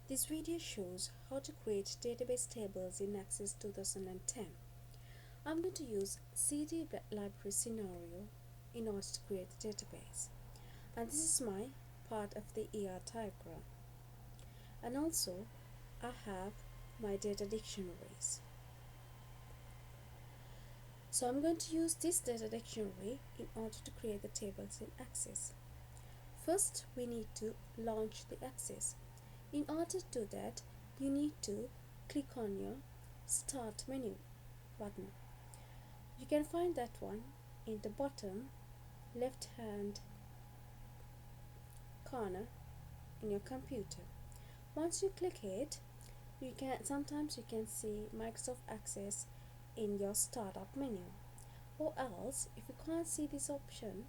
This video shows how to create database tables in Access 2010. I'm going to use CD library scenario in order to create the database. And this is my part of the ER diagram. And also, I have my data dictionaries. So I'm going to use this data dictionary in order to create the tables in Access. First, we need to launch the Access. In order to do that, you need to click on your Start menu button. You can find that one in the bottom left hand corner in your computer. Once you click it, sometimes you can see Microsoft Access in your startup menu, or else if you can't see this option,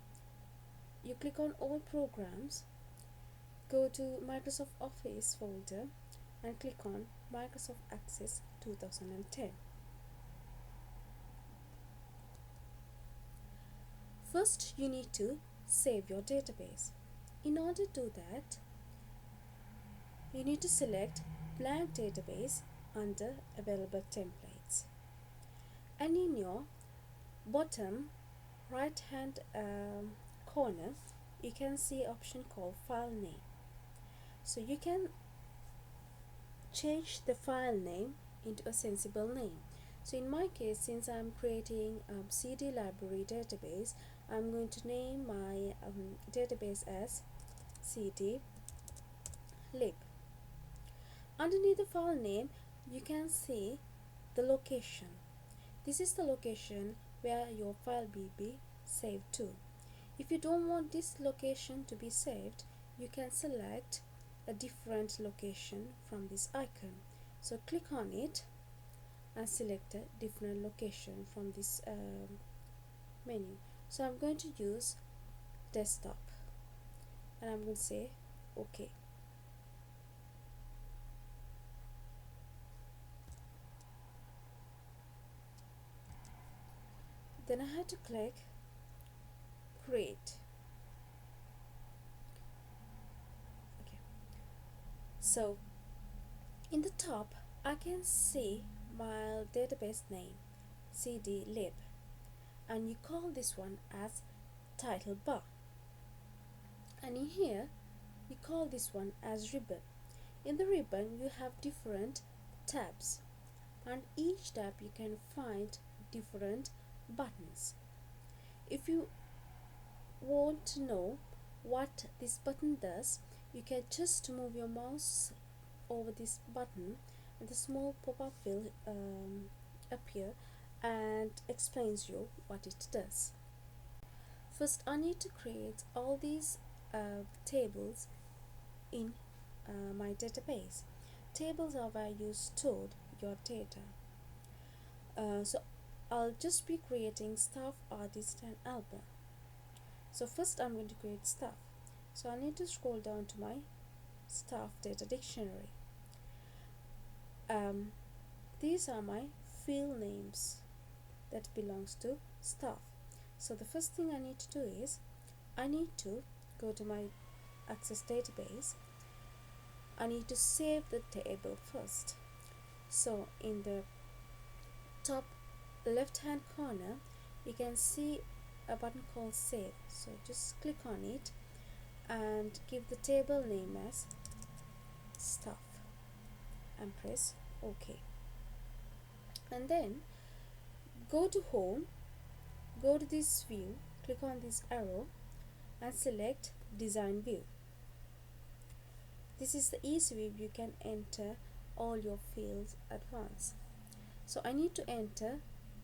you click on all programs, go to Microsoft Office folder and click on Microsoft Access 2010. First, you need to save your database. In order to do that, you need to select blank database under available templates, and in your bottom right hand corner you can see option called file name. So you can change the file name into a sensible name. So in my case, since I'm creating a CD library database, I'm going to name my database as CD lib. Underneath the file name, you can see the location. This is the location where your file will be saved to. If you don't want this location to be saved, you can select a different location from this icon. So click on it and select a different location from this menu. So I'm going to use desktop and I'm going to say OK. Then I had to click create. Okay. So in the top I can see my database name CD lib, and you call this one as title bar, and in here you call this one as ribbon. In the ribbon you have different tabs, and each tab you can find different buttons. If you want to know what this button does, you can just move your mouse over this button and the small pop-up will appear and explains you what it does. First, I need to create all these tables in my database. Tables are where you stored your data. So I'll just be creating staff, artist and album. So first I'm going to create staff. So I need to scroll down to my staff data dictionary. These are my field names that belongs to staff. So the first thing I need to do is I need to go to my Access database. I need to save the table first. So in the top left hand corner you can see a button called save. So just click on it and give the table name as staff and press OK. And then go to home, go to this view, click on this arrow and select design view. This is the easy way you can enter all your fields at once. So I need to enter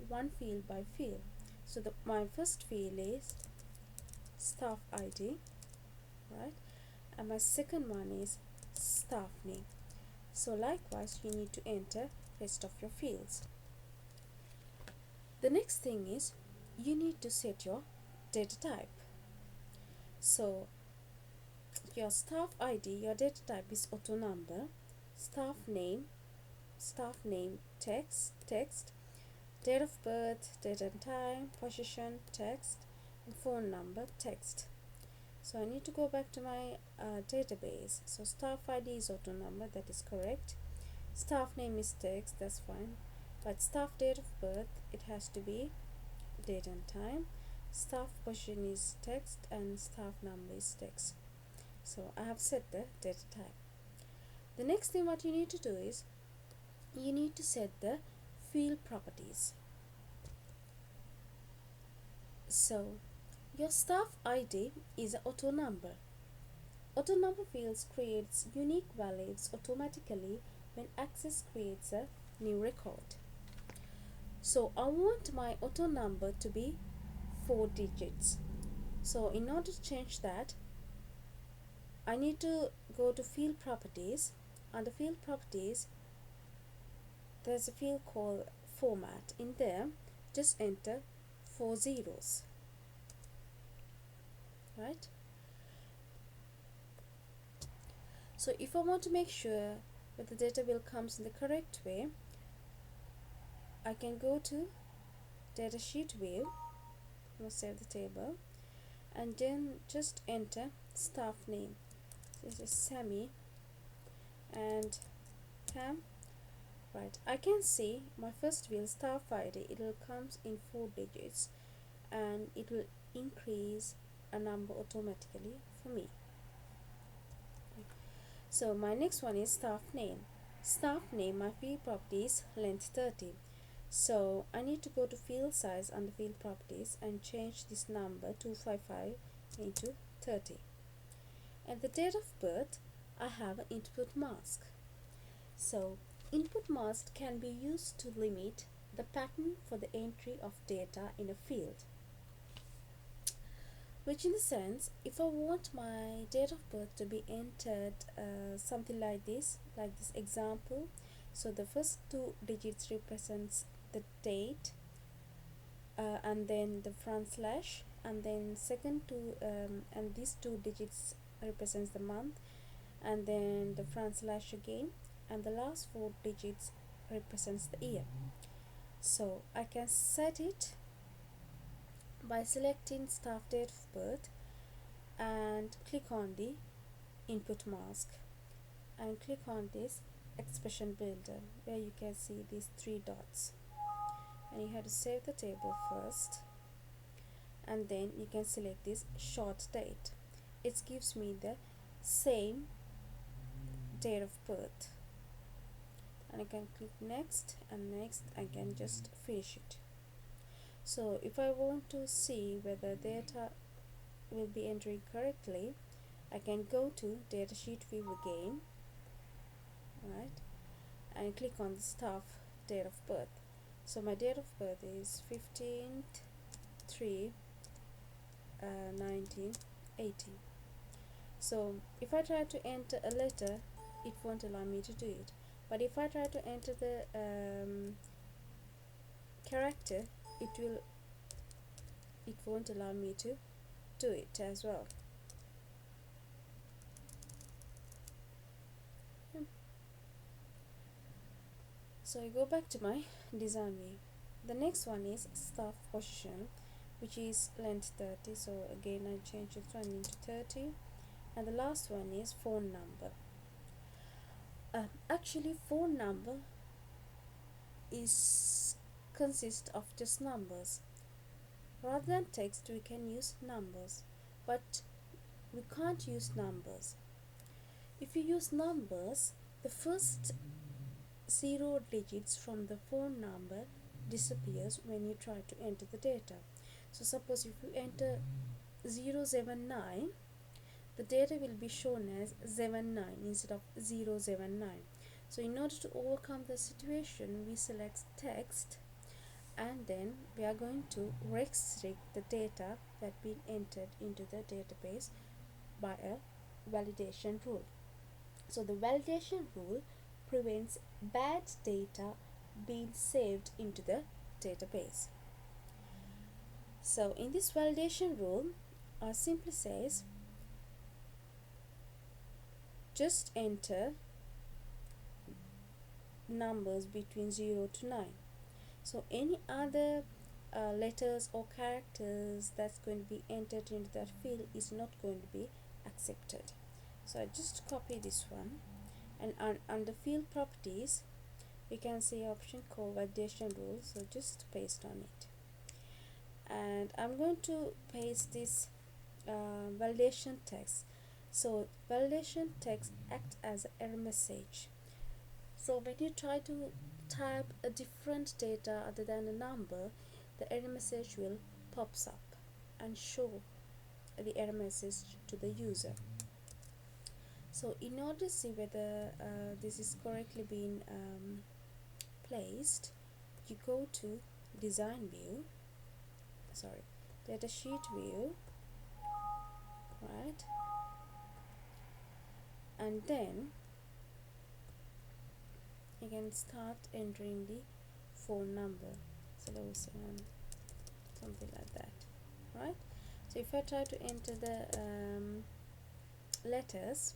one field by field. So my first field is staff ID, right? And my second one is staff name. So likewise you need to enter rest of your fields. The next thing is you need to set your data type. So your staff ID, your data type is auto number, staff name text, date of birth, date and time, position text, and phone number text. So I need to go back to my database. So staff ID is auto number, that is correct. Staff name is text, that's fine. But staff date of birth, it has to be date and time. Staff position is text and staff number is text. So I have set the data type. The next thing what you need to do is you need to set the field properties. So your staff ID is an auto number. Auto number fields creates unique values automatically when Access creates a new record. So I want my auto number to be 4 digits. So in order to change that, I need to go to field properties. Under field properties, there's a field called format. In there, just enter 4 zeros, right? So if I want to make sure that the data will comes in the correct way, I can go to datasheet view, I'll save the table, and then just enter staff name. This is Sammy and Pam. Right, I can see my first field staff ID, it will comes in 4 digits and it will increase a number automatically for me. So my next one is staff name. Staff name, my field property is length 30. So I need to go to field size under field properties and change this number 255 into 30. And the date of birth, I have an input mask. So input mask can be used to limit the pattern for the entry of data in a field. Which in the sense, if I want my date of birth to be entered something like this example, so the first 2 digits represents the date and then the front slash, and then second 2 and these 2 digits represents the month, and then the front slash again, and the last 4 digits represents the year. So I can set it by selecting staff date of birth and click on the input mask and click on this expression builder where you can see these 3 dots, and you have to save the table first, and then you can select this short date. It gives me the same date of birth, and I can click next, and next I can just finish it. So if I want to see whether data will be entering correctly, I can go to datasheet view again, right, and click on the staff date of birth. So my date of birth is 15th 3 1980. So if I try to enter a letter, it won't allow me to do it, but if I try to enter the character, it won't allow me to do it as well. So I go back to my design view. The next one is staff position, which is length 30. So again I change this one into 30, and the last one is phone number. Actually phone number is consists of just numbers. Rather than text, we can use numbers, but we can't use numbers. If you use numbers, the first 0 digits from the phone number disappears when you try to enter the data. So suppose if you enter 079, the data will be shown as 79 instead of 079. So in order to overcome the situation, we select text, and then we are going to restrict the data that been entered into the database by a validation rule. So the validation rule prevents bad data being saved into the database. So in this validation rule, simply says just enter numbers between 0 to 9. So any other letters or characters that's going to be entered into that field is not going to be accepted. So I just copy this one, and under field properties we can see option called validation rule, so just paste on it. And I'm going to paste this validation text. So validation text acts as an error message. So when you try to type a different data other than a number, the error message will pops up and show the error message to the user. So in order to see whether this is correctly being placed, you go to design view, datasheet view, right, and then you can start entering the phone number, 07, something like that, right? So if I try to enter the letters,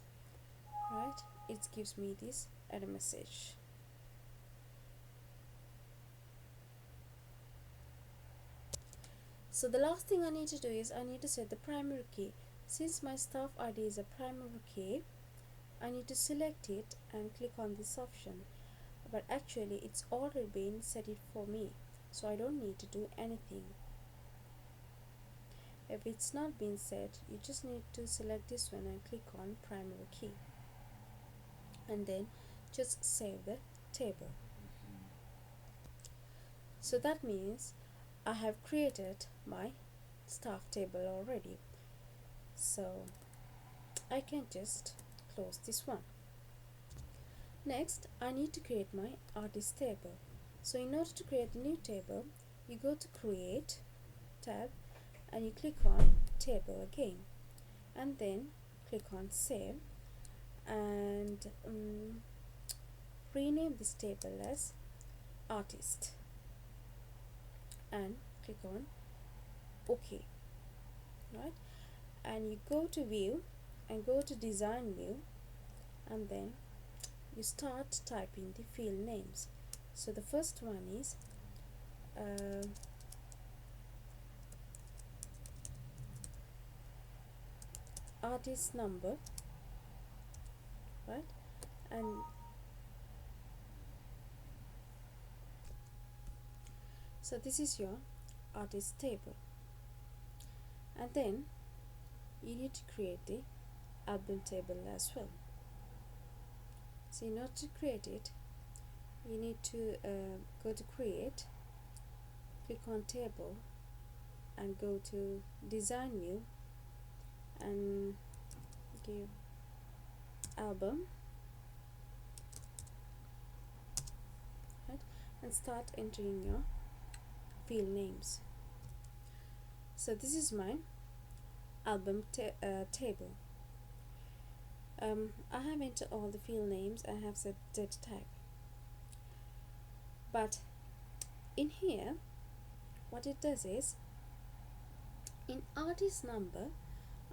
right, it gives me this error message. So the last thing I need to do is I need to set the primary key. Since my staff ID is a primary key, I need to select it and click on this option, but actually it's already been set it for me, so I don't need to do anything. If it's not been set, you just need to select this one and click on primary key, and then just save the table. So that means I have created my staff table already, so I can just close this one. Next, I need to create my artist table. So in order to create a new table, you go to create tab and you click on table again, and then click on save, and rename this table as artist, and click on OK, right? And you go to view and go to design view, and then you start typing the field names. So the first one is artist number, right? And so this is your artist table, and then you need to create the album table as well. So in order to create it, you need to go to create, click on table, and go to design view and give album, right, and start entering your field names. So this is my album table. I have entered all the field names. I have set data type, but in here what it does is, in artist number,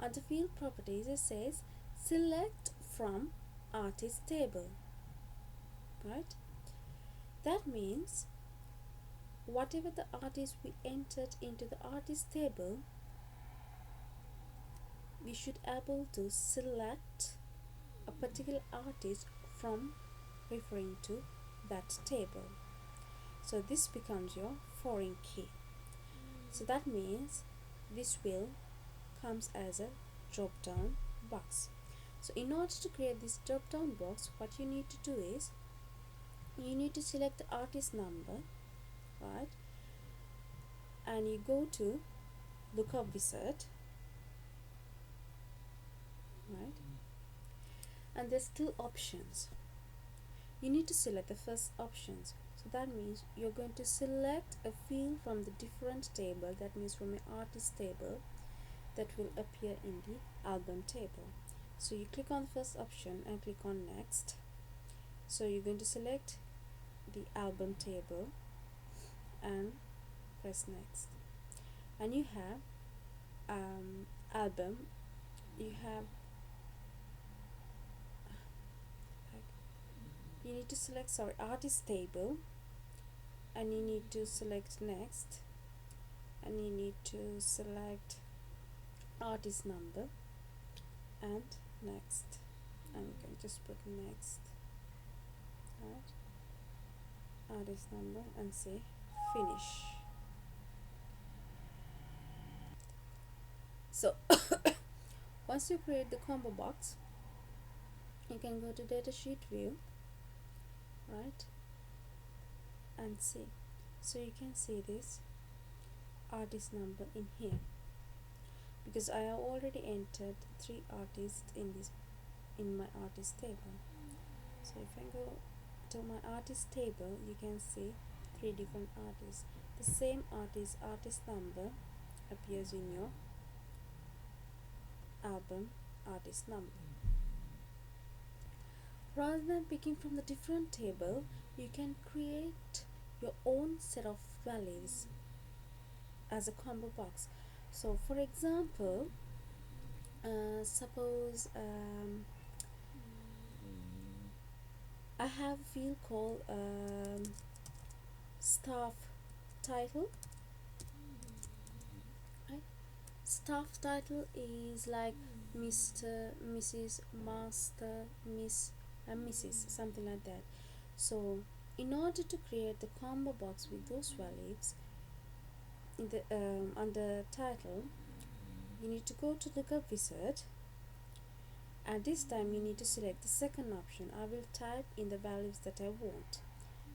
under field properties, it says select from artist table, right? That means whatever the artist we entered into the artist table, we should able to select a particular artist from referring to that table. So this becomes your foreign key. So that means this will comes as a drop down box. So in order to create this drop down box, what you need to do is you need to select the artist number, right, and you go to lookup wizard, right, and there's two options. You need to select the first options. So that means you're going to select a field from the different table, that means from your artist table, that will appear in the album table. So you click on the first option and click on next. So you're going to select the album table and press next, and you have album, you have you need to select artist table, and you need to select next, and you need to select artist number and next, and you can just put next, right, artist number, and say finish. So once you create the combo box, you can go to datasheet view, right, and see. So you can see this artist number in here, because I have already entered 3 artists in my artist table. So if I go to my artist table, you can see 3 different artists. The same artist number appears in your album artist number. Rather than picking from the different table, you can create your own set of values as a combo box. So for example, suppose I have a field called staff title, right? Staff title is like Mr., Mrs., Master, Miss, and Mrs., something like that. So in order to create the combo box with those values in the under title, you need to go to lookup wizard, and this time you need to select the second option. I will type in the values that I want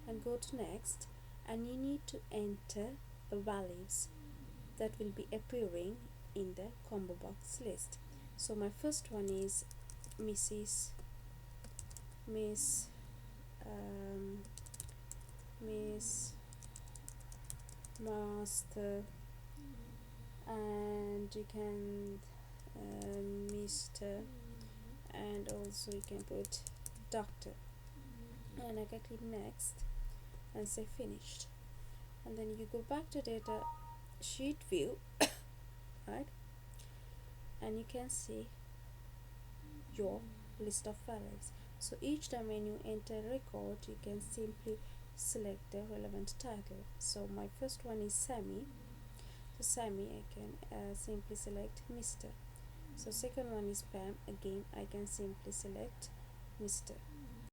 and go to next, and you need to enter the values that will be appearing in the combo box list. So my first one is Mrs., Miss, Miss, Master, and you can Mr., and also you can put Doctor, and I can click next and say finished, and then you go back to data sheet view, right, and you can see your list of values. So each time when you enter a record, you can simply select the relevant title. So my first one is Sammy, so Sammy, I can simply select Mr. So second one is Pam, again I can simply select Mr.